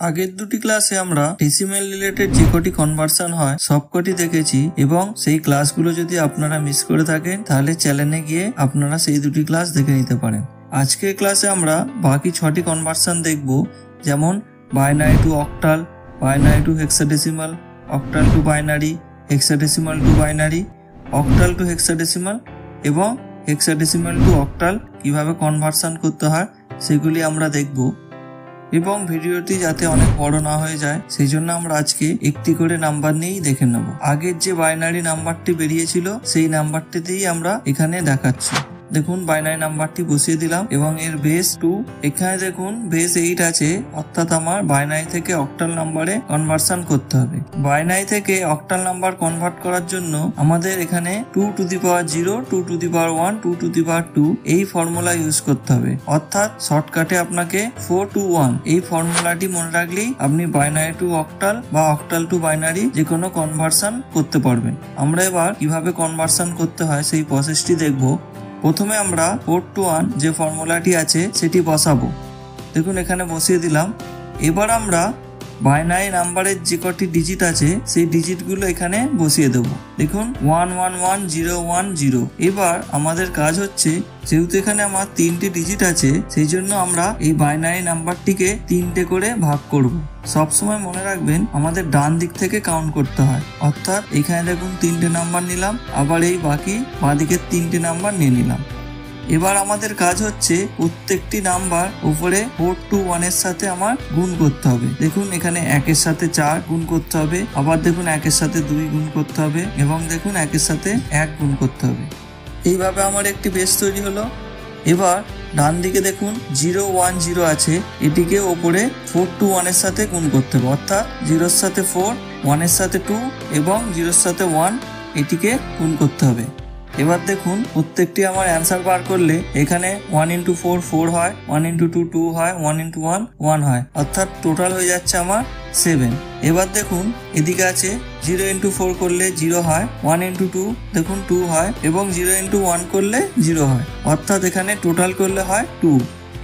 আগের দুটি ক্লাসে আমরা ডেসিমেল রিলেটেড যে কটি কনভার্সন হয় সবকটি দেখেছি এবং সেই ক্লাসগুলো যদি আপনারা মিস করে থাকেন তাহলে চ্যানেলে গিয়ে আপনারা সেই দুটি ক্লাস দেখে নিতে পারেন। আজকের ক্লাসে আমরা বাকি 6টি কনভার্সন দেখব, যেমন binary two octal, binary two hexadecimal, octal two binary, hexadecimal two binary, octal two hexadecimal এবং হেক্সাডেসিমাল টু অক্টাল কিভাবে কনভার্সন করতে হয় সেগুলি আমরা দেখব। এবং ভিডিওটি যাতে অনেক বড় না হয়ে যায় সেই জন্য আমরা আজকে একটি করে নাম্বার নিয়েই দেখে নেব। আগের যে বাইনারি নাম্বারটি বেরিয়েছিল সেই নাম্বারটিতেই আমরা এখানে দেখাচ্ছি। দেখুন বাইনারি নাম্বারটি বসিয়ে দিলাম এবং এর বেস 2, এখানে দেখুন বেস 8 আছে, অর্থাৎ আমার বাইনারি থেকে অক্টাল নাম্বারে কনভার্সন করতে হবে। বাইনারি থেকে অক্টাল নাম্বার কনভার্ট করার জন্য আমাদের এখানে 2 to the power 0, 2 to the power 1, 2 to the power 2 এই ফর্মুলা ইউজ করতে হবে, অর্থাৎ শর্টকাটে আপনাকে 4 to 1 এই ফর্মুলাটি মনে রাখলেই আপনি বাইনারি টু অক্টাল বা অক্টাল টু বাইনারি যে কোনো কনভার্সন করতে পারবেন। আমরা এবার কিভাবে কনভার্সন করতে হয় সেই প্রসেসটি দেখব। প্রথমে আমরা 4 to 1 যে ফর্মুলাটি আছে সেটি বসাবো। দেখুন এখানে বসিয়ে দিলাম। এবার আমরা বাইনারি নাম্বারের যে কটি ডিজিট আছে সেই ডিজিটগুলো এখানে বসিয়ে দেব। দেখুন 111010। এবার আমাদের কাজ হচ্ছে, যেহেতু এখানে আমার 3টি ডিজিট আছে সেই জন্য আমরা এই বাইনারি নাম্বারটিকে 3টে করে ভাগ করব। সবসময় মনে রাখবেন আমাদের ডান দিক থেকে কাউন্ট করতে হয়, অর্থাৎ এখানে দেখুন 3টে নাম্বার নিলাম, আবার এই বাকি বাঁ দিকের 3টে নাম্বার নিয়ে নিলাম। এবার আমাদের কাজ হচ্ছে প্রত্যেকটি নাম্বার উপরে 4 to 1 এর সাথে আমার গুণ করতে হবে। দেখুন এখানে 1 এর সাথে 4 গুণ করতে হবে, আবার দেখুন 1 এর সাথে 2 গুণ করতে হবে এবং দেখুন 1 এর সাথে 1 গুণ করতে হবে। এইভাবে আমার একটি বেস তৈরি হলো। এবার ডান দিকে দেখুন 0 1 0 আছে, এটিকে ওপরে 4 to 1 এর সাথে গুণ করতে হবে, অর্থাৎ 0 এর সাথে 4, 1 এর সাথে 2 এবং 0 এর সাথে 1 এটিকে গুণ করতে হবে। এবার দেখুন প্রত্যেকটি আমার অ্যান্সার বার করলে এখানে 1 into 4 4 হয়, 1 into 2 2 হয়, 1 into 1 1 হয়, অর্থাৎ টোটাল হয়ে যাচ্ছে আমার 7। এবার দেখুন এদিকে আছে 0 into 4 করলে 0 হয়, 1 into 2 দেখুন 2 হয় এবং 0 into 1 করলে 0 হয়, অর্থাৎ এখানে টোটাল করলে হয় 2।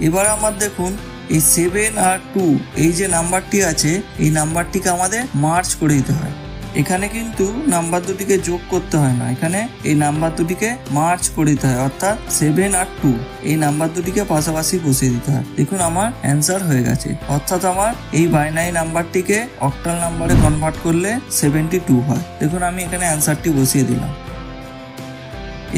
এবার আমার দেখুন এই 7 আর 2 এই যে নাম্বারটি আছে এই নাম্বারটিকে আমাদের মার্জ করে দিতে হয়। এখানে কিন্তু নাম্বার দুটিকে যোগ করতে হয় না, এখানে এই নাম্বার দুটিকে মার্জ করে দিতে হয়, অর্থাৎ 7 আর 2 এই নাম্বার দুটিকে পাশাপাশি বসিয়ে দিতে হয়। দেখুন আমার অ্যান্সার হয়ে গেছে, অর্থাৎ আমার এই বাইনারি নাম্বারটিকে অক্টাল নাম্বারে কনভার্ট করলে 72 হয়। দেখুন আমি এখানে অ্যান্সারটি বসিয়ে দিলাম।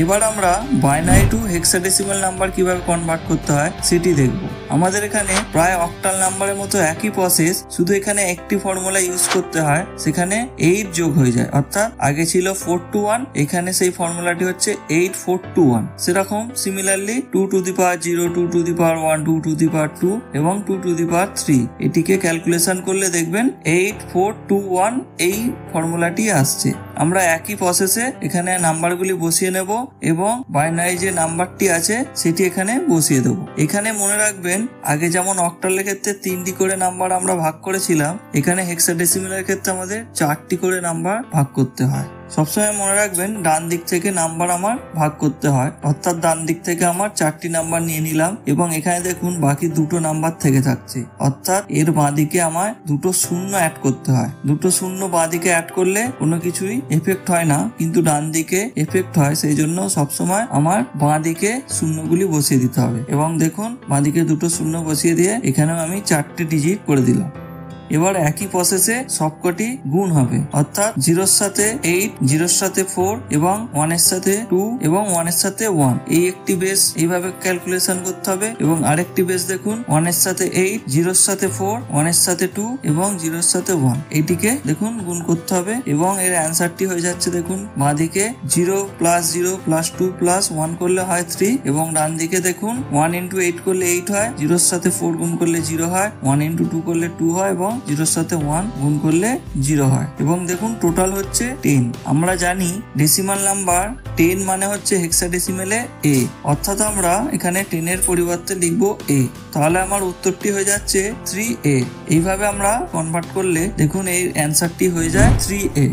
এবার আমরা বাইনারি টু হেক্সাডেসিমাল নাম্বার কিভাবে কনভার্ট করতে হয় সেটি দেখব। আমাদের এখানে প্রায় অক্টাল নাম্বারের মতো একই প্রসেস, শুধু এখানে একটি ফর্মুলা ইউজ করতে হয়, সেখানে 8 যোগ হয়ে যায়, অর্থাৎ আগে ছিল 4 to 1, এখানে সেই ফর্মুলাটি হচ্ছে 8 4 to 1। সেরকম similarly 2 to the power 0, 2 to the power 1, 2 to the power 2 এবং 2 to the power 3 এটিকে ক্যালকুলেশন করলে দেখবেন 8 4 2 1 এই ফর্মুলাটি আসছে। আমরা একই প্রসেসে এখানে নাম্বারগুলি বসিয়ে নেব এবং বাইনারি যে নাম্বারটি আছে সেটি এখানে বসিয়ে দেব। এখানে মনে রাখবেন আগে যেমন অক্টালের ক্ষেত্রে 3টি করে নাম্বার আমরা ভাগ করেছিলাম, এখানে হেক্সাডেসিমালের ক্ষেত্রে আমাদের 4টি করে নাম্বার ভাগ করতে হয়। সবসময় মনে রাখবেন ডান দিক থেকে নাম্বার আমার ভাগ করতে হয়, অর্থাৎ ডান দিক থেকে আমার 4টি নাম্বার নিয়ে নিলাম এবং এখানে দেখুন বাকি 2টো নাম্বার থেকে থাকছে, অর্থাৎ এর বাঁ দিকে আমার 2টো শূন্য অ্যাড করতে হয়। 2টো শূন্য বাঁ দিকে অ্যাড করলে কোনো কিছুই এফেক্ট হয় না, কিন্তু ডান দিকে এফেক্ট হয়, সেই জন্য সবসময় আমার বাঁ দিকে শূন্যগুলি বসিয়ে দিতে হবে। এবং দেখুন বাঁ দিকে 2টো শূন্য বসিয়ে দিয়ে এখানেও আমি 4টে ডিজিট করে দিলাম। এবার একই প্রসেসে সবকটি গুণ হবে, অর্থাৎ 0 এর সাথে 8, 0 এর সাথে 4 এবং 1 এর সাথে 2 এবং 1 এর সাথে 1 এই একটি বেস এইভাবে ক্যালকুলেশন করতে হবে। এবং আরেকটি বেস দেখুন 1 এর সাথে 8, 0 এর সাথে 4, 1 এর সাথে 2 এবং 0 এর সাথে 1 এইটিকে দেখুন গুণ করতে হবে এবং এর অ্যান্সারটি হয়ে যাচ্ছে দেখুন বাঁদিকে 0 + 0 + 2 + 1 করলে হয় 3 এবং ডান দিকে দেখুন 1 into 8 করলে 8 হয়, 0 এর সাথে 4 গুণ করলে 0 হয়, 1 into 2 করলে 2 হয় এবং 0 এর সাথে 1 গুণ করলে 0 হয় এবং দেখুন টোটাল হচ্ছে 10। আমরা জানি ডেসিমাল নাম্বার 10 মানে হচ্ছে হেক্সাডেসিমেলে A, অর্থাৎ আমরা এখানে 10 এর পরিবর্তে লিখব A, তাহলে আমার উত্তরটি হয়ে যাচ্ছে 3A। এইভাবে আমরা কনভার্ট করলে দেখুন এই অ্যান্সারটি হয়ে যায় 3A।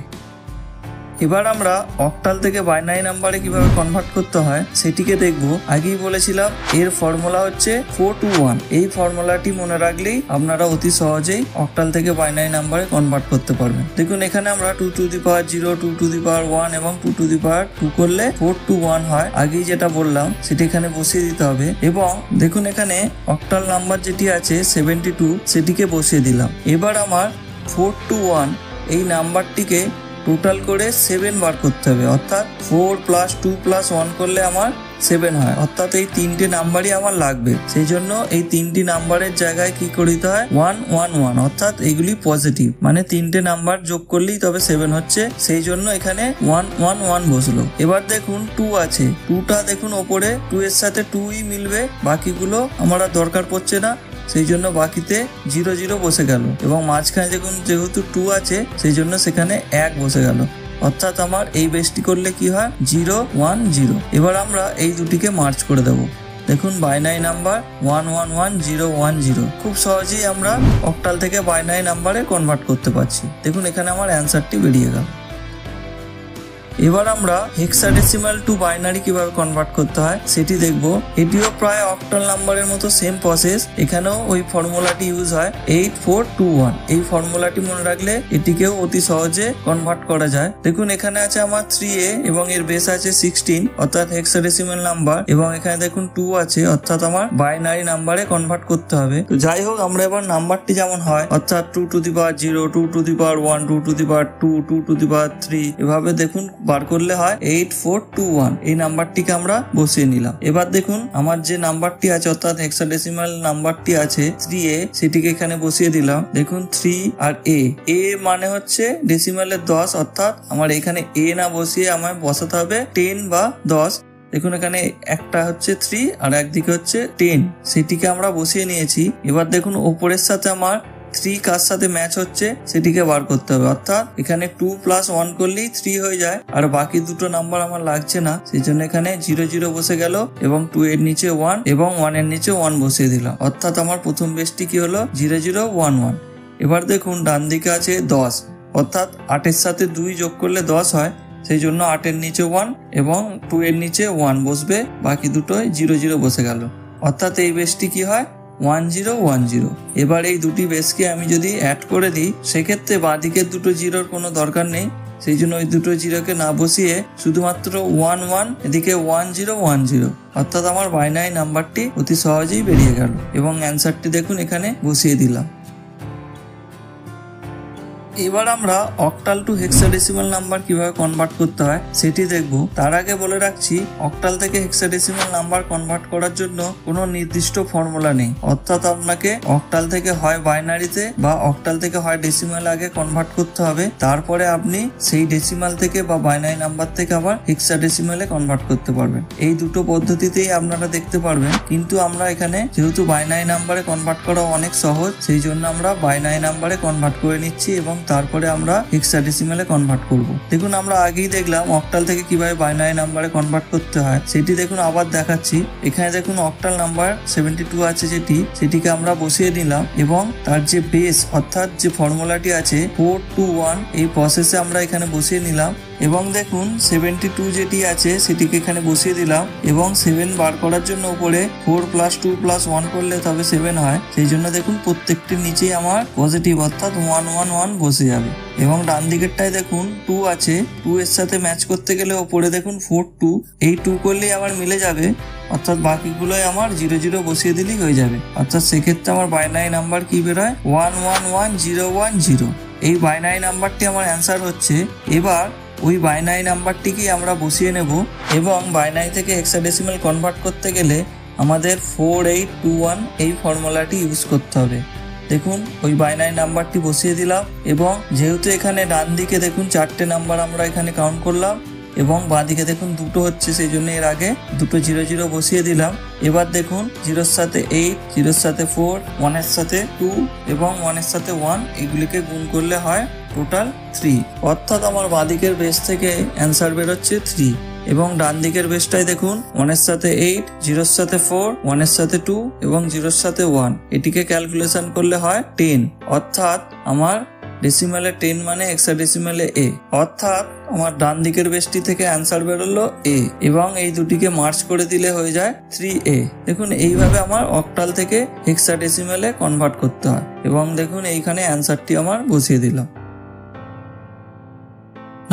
এবার আমরা অক্টাল থেকে বাইনারি নাম্বারে কিভাবে কনভার্ট করতে হয় সেটিকে দেখব। আগেই বলেছিলাম এর ফর্মুলা হচ্ছে 4 to 1। এই ফর্মুলাটি মনে রাখলেই আপনারা অতি সহজেই অক্টাল থেকে বাইনারি নাম্বারে কনভার্ট করতে পারবেন। দেখুন এখানে আমরা 2 to the power 0, 2 to the power 1 এবং 2 to the power 2 করলে 4 to 1 হয়। আগেই যেটা বললাম সেটা এখানে বসিয়ে দিতে হবে এবং দেখুন এখানে অক্টাল নাম্বার যেটি আছে 72 সেটিকে বসিয়ে দিলাম। এবার আমার 4 to 1 এই নাম্বারটিকে টোটাল করে 7 বার করতে হবে, অর্থাৎ 4 + 2 + 1 করলে আমার 7 হয়, অর্থাৎ এই তিনটে নাম্বারই আমার লাগবে। সেই জন্য এই তিনটি নাম্বারের জায়গায় কি করে দিতে হয় 1 1 1, অর্থাৎ এইগুলি পজিটিভ, মানে তিনটে নাম্বার যোগ করলেই তবে 7 হচ্ছে। সেই জন্য এখানে 1 1 1 বসলো। এবার দেখুন 2 আছে, 2টা দেখুন ওপরে 2 এর সাথে 2ই মিলবে, বাকিগুলো আমার আর দরকার পড়ছে না, সেই জন্য বাকিতে 0 0 বসে গেল এবং মাঝখানে দেখুন যেহেতু 2 আছে সেই জন্য সেখানে 1 বসে গেল, অর্থাৎ আমার এই বেসটি করলে কি হয় 0 1 0। এবার আমরা এই দুটিকে মার্চ করে দেব। দেখুন বাইনারি নাম্বার 1 1 1 0 1 0। খুব সহজেই আমরা অক্টাল থেকে বাইনারি নাম্বারে কনভার্ট করতে পারছি। দেখুন এখানে আমার অ্যান্সারটি বেরিয়ে গেল। এবার আমরা হেক্সাডেসিমাল টু বাইনারি কিভাবে কনভার্ট করতে হয় সেটি দেখব। এটিও প্রায় অক্টাল নাম্বারের মতো সেম প্রসেস। এখানেও ওই ফর্মুলাটি ইউজ হয় 8 4 2 1। এই ফর্মুলাটি মনে রাখলে এটিকেও অতি সহজে কনভার্ট করা যায়। দেখুন এখানে আছে আমার 3a এবং এর বেস আছে 16, অর্থাৎ হেক্সাডেসিমাল নাম্বার, এবং এখানে দেখুন 2 আছে, অর্থাৎ আমার বাইনারি নাম্বারে কনভার্ট করতে হবে। তো যাই হোক, আমরা এবার নাম্বারটি যেমন হয়, অর্থাৎ 2 to the power 0, 2 to the power 1, 2 to the power 2, 2 to the power 3, এভাবে দেখুন বার করলে হয় 8 4 2 1। এই নাম্বারটিকে আমরা বসিয়ে নিলাম। এবার দেখুন আমার যে নাম্বারটি আছে অর্থাৎ হেক্সাডেসিমাল নাম্বারটি আছে 3a, সেটিকে এখানে বসিয়ে দিলাম। দেখুন 3 আর a মানে হচ্ছে ডেসিমালের 10, অর্থাৎ আমার এখানে a না বসিয়ে আমার বসাতে হবে 10 বা 10। দেখুন এখানে একটা হচ্ছে 3 আর একদিকে হচ্ছে 10, সেটিকে আমরা বসিয়ে নিয়েছি। এবার দেখুন ওপরের সাথে আমার 3 কার সাথে ম্যাচ হচ্ছে সেটিকে বার করতে হবে, অর্থাৎ এখানে 2 + 1 করলেই 3 হয়ে যায়, আর বাকি দুটো নাম্বার আমার লাগছে না, সেই জন্য এখানে 0 0 বসে গেল এবং 2 এর নিচে 1 এবং 1 এর নিচে 1 বসিয়ে দিলাম, অর্থাৎ আমার প্রথম বেসটি কি হলো 0 0 1 1। এবার দেখুন ডান দিকে আছে 10, অর্থাৎ 8 এর সাথে 2 যোগ করলে 10 হয়, সেই জন্য 8 এর নিচে 1 এবং 2 এর নিচে 1 বসবে, বাকি দুটোই 0 0 বসে গেল, অর্থাৎ এই বেসটি কি হয় 1 0 1 0। এবার এই দুটি বেসকে আমি যদি অ্যাড করে দিই সেক্ষেত্রে বাঁদিকের দুটো জিরোর কোনো দরকার নেই, সেই জন্য ওই দুটো জিরোকে না বসিয়ে শুধুমাত্র 1 1 এদিকে 1 0 1 0, অর্থাৎ আমার বাইনারি নাম্বারটি অতি সহজেই বেরিয়ে গেল এবং অ্যান্সারটি দেখুন এখানে বসিয়ে দিলাম। এবার আমরা অক্টাল টু হেক্সাডেসিমাল নাম্বার কিভাবে কনভার্ট করতে হয় সেটি দেখব। তার আগে বলে রাখছি অক্টাল থেকে হেক্সাডেসিমাল নাম্বার কনভার্ট করার জন্য কোনো নির্দিষ্ট ফর্মুলা নেই, অর্থাৎ আপনাকে অক্টাল থেকে হয় বাইনারিতে বা অক্টাল থেকে হয় ডেসিমাল আগে কনভার্ট করতে হবে, তারপরে আপনি সেই ডেসিমাল থেকে বা বাইনারি নাম্বার থেকে আবার হেক্সাডেসিমালে কনভার্ট করতে পারবেন। এই দুটো পদ্ধতিতেই আপনারা দেখতে পারবেন, কিন্তু আমরা এখানে যেহেতু বাইনারি নাম্বারে কনভার্ট করা অনেক সহজ, সেই জন্য আমরা বাইনারি নাম্বারে কনভার্ট করে নিচ্ছি এবং তারপরে আমরা হেক্সাডেসিমালে কনভার্ট করব। দেখুন আমরা আগেই দেখলাম অক্টাল থেকে কিভাবে বাইনারি নাম্বারে কনভার্ট করতে হয়, সেটি দেখুন আবার দেখাচ্ছি। এখানে দেখুন অক্টাল নাম্বার 72 আছে সেটিকে আমরা বসিয়ে নিলাম এবং তার যে বেস অর্থাৎ যে ফর্মুলাটি আছে 4 2 1, এই প্রসেসে আমরা এখানে বসিয়ে নিলাম এবং দেখুন 72 যেটি আছে সেটিকে এখানে বসিয়ে দিলাম এবং 7 বার করার জন্য উপরে 4 + 2 + 1 করলে তবে 7 হয়, সেই জন্য দেখুন প্রত্যেকটির নিচেই আমার পজিটিভ অর্থাৎ 1 1 1 বসে যাবে এবং ডান দিকেরটায় দেখুন 2 আছে, 2 এর সাথে ম্যাচ করতে গেলে ওপরে দেখুন 4 2, এই 2 করলেই আমার মিলে যাবে, অর্থাৎ বাকিগুলোই আমার 0 0 বসিয়ে দিলেই হয়ে যাবে, অর্থাৎ সেক্ষেত্রে আমার বাইনারি নাম্বার কি বেরোয় 1 1 1 0 1 0। এই বাইনারি নাম্বারটি আমার অ্যান্সার হচ্ছে। এবার ওই বাইনারি নাম্বারটিকেই আমরা বসিয়ে নেব এবং বাইনারি থেকে হেক্সাডেসিমাল কনভার্ট করতে গেলে আমাদের 4 8 2 1 এই ফর্মুলাটি ইউজ করতে হবে। দেখুন ওই বাইনারি নাম্বারটি বসিয়ে দিলাম এবং যেহেতু এখানে ডান দিকে দেখুন 4টে নাম্বার আমরা এখানে কাউন্ট করলাম এবং বাঁ দিকে দেখুন 2টো হচ্ছে, সেই জন্য এর আগে 2 0 0 বসিয়ে দিলাম। এবার দেখুন 0 এর সাথে 8, 0 এর সাথে 4, 1 এর সাথে 2 এবং 1 এর সাথে 1, এগুলিকে গুণ করলে হয় টোটাল 3, অর্থাৎ আমার বাঁ দিকের বেস থেকে অ্যান্সার বেরোচ্ছে 3 এবং ডান দিকের বেসটাই দেখুন 1 এর সাথে 8, 0 এর সাথে 4, 1 এর সাথে 2 এবং 0 এর সাথে 1, এটিকে ক্যালকুলেশন করলে হয় 10, অর্থাৎ আমার ডেসিমালে 10 মানে হেক্সাডেসিমালে A, অর্থাৎ আমার ডান দিকের বেসটি থেকে অ্যান্সার বেরোলো A এবং এই দুটিকে মার্চ করে দিলে হয়ে যায় 3A। দেখুন এইভাবে আমার অক্টাল থেকে হেক্সাডেসিমালে কনভার্ট করতে হয় এবং দেখুন এইখানে অ্যান্সারটি আমার বসিয়ে দিলাম।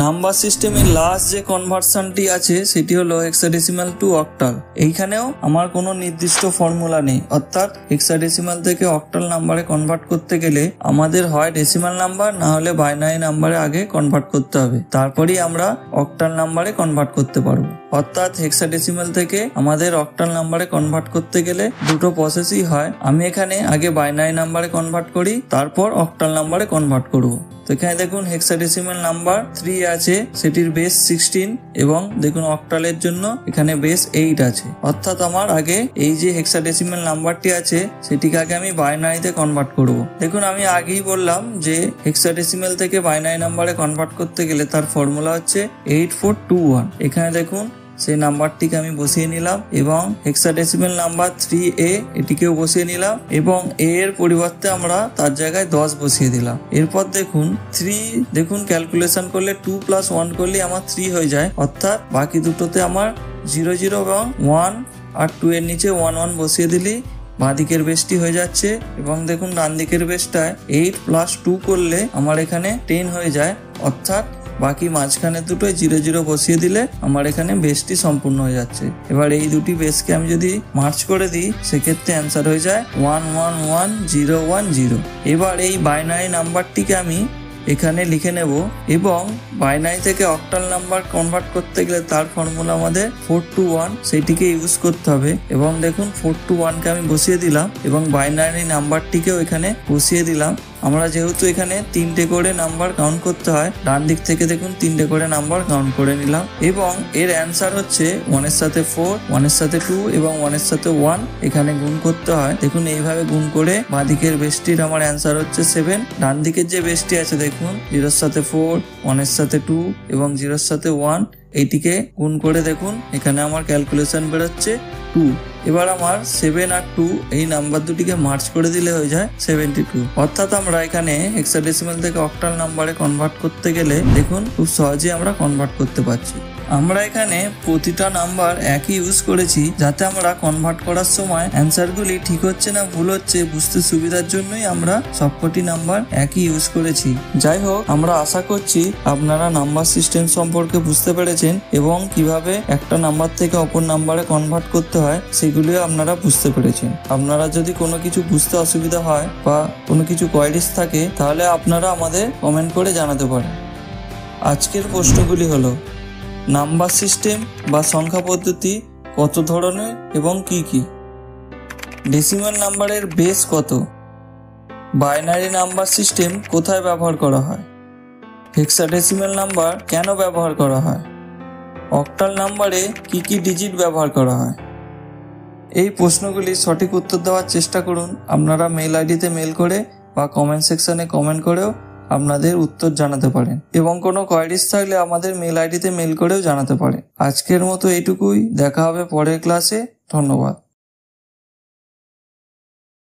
নাম্বার সিস্টেমের লাস্ট যে কনভার্সনটি আছে সেটি হলো হেক্সাডেসিমাল টু অক্টাল। এইখানেও আমার কোনো নির্দিষ্ট ফর্মুলা নেই, অর্থাৎ হেক্সাডেসিমাল থেকে অক্টাল নাম্বারে কনভার্ট করতে গেলে আমাদের হয় ডেসিমাল নাম্বার না হলে বাইনারি নাম্বারে আগে কনভার্ট করতে হবে, তারপরেই আমরা অক্টাল নাম্বারে কনভার্ট করতে পারবো। অর্থাৎ হেক্সাডেসিমাল থেকে আমাদের অক্টাল নাম্বারে কনভার্ট করতে গেলে দুটো প্রসেসই হয়। আমি এখানে আগে বাইনারি নাম্বারে কনভার্ট করি, তারপর অক্টাল নাম্বারে কনভার্ট করব। তো এখানে দেখুন হেক্সাডেসিমাল নাম্বার 3 আছে, সেটির বেস 16 এবং দেখুন অক্টালের জন্য এখানে বেস 8 আছে। অর্থাৎ আমার আগে এই যে হেক্সাডেসিমাল নাম্বারটি আছে সেটিকে আগে আমি বাইনারিতে কনভার্ট করব। দেখুন আমি আগেই বললাম যে হেক্সাডেসিমাল থেকে বাইনারি নাম্বারে কনভার্ট করতে গেলে তার ফর্মুলা হচ্ছে 8421। এখানে দেখুন সেই নাম্বারটিকে আমি বসিয়ে নিলাম এবং হেক্সাডেসিমাল নাম্বার 3A এটিকেও বসিয়ে নিলাম এবং A এর পরিবর্তে আমরা তার জায়গায় 10 বসিয়ে দিলাম। এরপর দেখুন 3, দেখুন ক্যালকুলেশন করলে 2 + 1 করলে আমার 3 হয়ে যায়, অর্থাৎ বাকি দুটোতে আমার 0 0 এবং 1 আর 2 এর নিচে 1 1 বসিয়ে দিলি বাঁ দিকের বেসটি হয়ে যাচ্ছে এবং দেখুন ডান দিকের বেসটায় 8 + 2 করলে আমার এখানে 10 হয়ে যায়, অর্থাৎ বাকি মাঝখানে দুটোই 0 0 বসিয়ে দিলে আমার এখানে বেসটি সম্পূর্ণ হয়ে যাচ্ছে। এবার এই দুটি বেসকে আমি যদি মার্চ করে দিই সেক্ষেত্রে অ্যান্সার হয়ে যায় 1 1 1 0 1 0। এবার এই বাইনারি নাম্বারটিকে আমি এখানে লিখে নেব এবং বাইনারি থেকে অক্টাল নাম্বার কনভার্ট করতে গেলে তার ফর্মুলা আমাদের 421, সেটিকে ইউজ করতে হবে এবং দেখুন 421কে আমি বসিয়ে দিলাম এবং বাইনারি নাম্বারটিকেও এখানে বসিয়ে দিলাম। আমরা যেহেতু এখানে 3টে করে নাম্বার কাউন্ট করতে হয়, ডান দিক থেকে দেখুন 3টে করে নাম্বার কাউন্ট করে নিলাম এবং এর অ্যান্সার হচ্ছে 1 এর সাথে 4, 1 এর সাথে 2 এবং 1 এর সাথে 1 এখানে গুণ করতে হয়। দেখুন এইভাবে গুণ করে বাঁ দিকের বেসটির আমার অ্যান্সার হচ্ছে 7। ডান দিকের যে বেসটি আছে দেখুন 0 এর সাথে 4, 1 এর সাথে 2 এবং 0 এর সাথে 1, এইটিকে গুণ করে দেখুন এখানে আমার ক্যালকুলেশন বেরোচ্ছে 2। এবার আমার 7 আর 2 এই নাম্বার দুটিকে মার্চ করে দিলে হয়ে যায় 72। অর্থাৎ আমরা এখানে হেক্সাডেসিমাল থেকে অক্টাল নাম্বারে কনভার্ট করতে গেলে দেখুন খুব সহজে আমরা কনভার্ট করতে পারছি। আমরা এখানে প্রতিটা নাম্বার একই ইউজ করেছি যাতে আমরা কনভার্ট করার সময় অ্যান্সারগুলি ঠিক হচ্ছে না ভুল হচ্ছে বুঝতে সুবিধার জন্যই আমরা সবকটি নাম্বার একই ইউজ করেছি। যাই হোক, আমরা আশা করছি আপনারা নাম্বার সিস্টেম সম্পর্কে বুঝতে পেরেছেন এবং কিভাবে একটা নাম্বার থেকে অপর নাম্বারে কনভার্ট করতে হয় সেগুলিও আপনারা বুঝতে পেরেছেন। আপনারা যদি কোনো কিছু বুঝতে অসুবিধা হয় বা কোনো কিছু কোয়ারিজ থাকে তাহলে আপনারা আমাদের কমেন্ট করে জানাতে পারেন। আজকের প্রশ্নগুলি হলো, নাম্বার সিস্টেম বা সংখ্যা পদ্ধতি কত ধরনের এবং কি কি? ডেসিমাল নাম্বারের বেস কত? বাইনারি নাম্বার সিস্টেম কোথায় ব্যবহার করা হয়? হেক্সাডেসিমাল নাম্বার কেন ব্যবহার করা হয়? অক্টাল নাম্বারে কি কি ডিজিট ব্যবহার করা হয়? এই প্রশ্নগুলির সঠিক উত্তর দেওয়ার চেষ্টা করুন। আপনারা মেল আইডিতে মেল করে বা কমেন্ট সেকশনে কমেন্ট করেও আপনাদের উত্তর জানাতে পারেন এবং কোনো কোয়ারিজ থাকলে আমাদের মেল আইডিতে মেল করেও জানাতে পারেন। আজকের মতো এইটুকুই, দেখা হবে পরের ক্লাসে। ধন্যবাদ।